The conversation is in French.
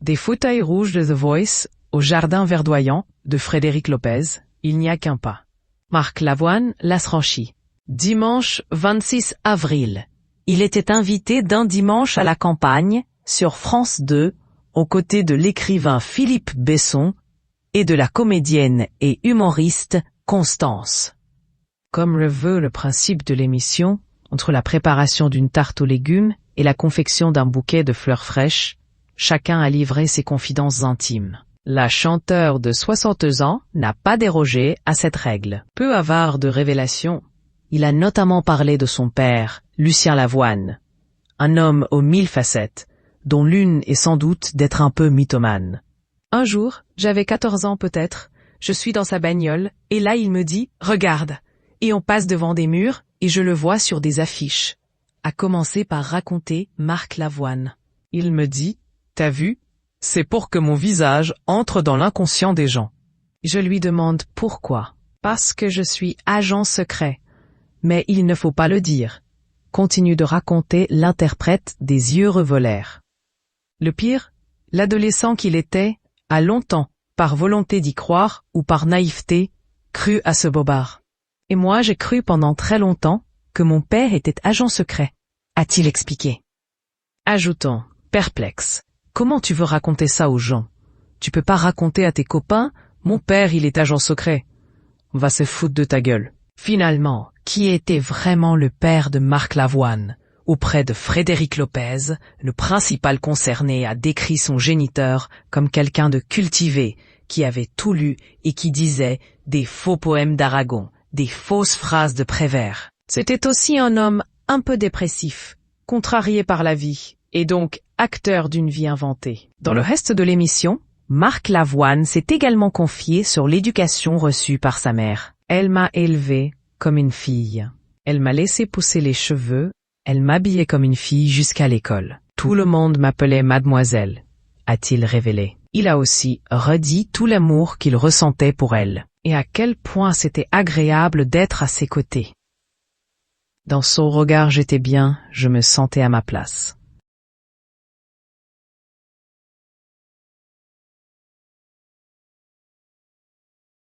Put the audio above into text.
Des fauteuils rouges de The Voice au jardin verdoyant de Frédéric Lopez, il n'y a qu'un pas. Marc Lavoine l'a franchi. Dimanche 26 avril. Il était invité d'un dimanche à la campagne, sur France 2, aux côtés de l'écrivain Philippe Besson et de la comédienne et humoriste Constance. Comme le veut le principe de l'émission, entre la préparation d'une tarte aux légumes et la confection d'un bouquet de fleurs fraîches, chacun a livré ses confidences intimes. La chanteuse de 62 ans n'a pas dérogé à cette règle. Peu avare de révélations, il a notamment parlé de son père, Lucien Lavoine, un homme aux 1000 facettes, dont l'une est sans doute d'être un peu mythomane. Un jour, j'avais 14 ans peut-être, je suis dans sa bagnole, et là il me dit « Regarde !» Et on passe devant des murs, et je le vois sur des affiches. A commencer par raconter Marc Lavoine. Il me dit « T'as vu ? C'est pour que mon visage entre dans l'inconscient des gens. » Je lui demande pourquoi. Parce que je suis agent secret. Mais il ne faut pas le dire. Continue de raconter l'interprète des yeux revolèrent. Le pire, l'adolescent qu'il était, a longtemps, par volonté d'y croire ou par naïveté, cru à ce bobard. Et moi j'ai cru pendant très longtemps que mon père était agent secret, a-t-il expliqué. Ajoutons, perplexe. Comment tu veux raconter ça aux gens? Tu peux pas raconter à tes copains, mon père il est agent secret. On va se foutre de ta gueule. Finalement, qui était vraiment le père de Marc Lavoine? Auprès de Frédéric Lopez, le principal concerné a décrit son géniteur comme quelqu'un de cultivé, qui avait tout lu et qui disait des faux poèmes d'Aragon, des fausses phrases de Prévert. C'était aussi un homme un peu dépressif, contrarié par la vie, et donc acteur d'une vie inventée. Dans le reste de l'émission, Marc Lavoine s'est également confié sur l'éducation reçue par sa mère. Elle m'a élevée comme une fille. Elle m'a laissé pousser les cheveux, elle m'habillait comme une fille jusqu'à l'école. Tout le monde m'appelait mademoiselle, a-t-il révélé. Il a aussi redit tout l'amour qu'il ressentait pour elle, et à quel point c'était agréable d'être à ses côtés. Dans son regard j'étais bien, je me sentais à ma place.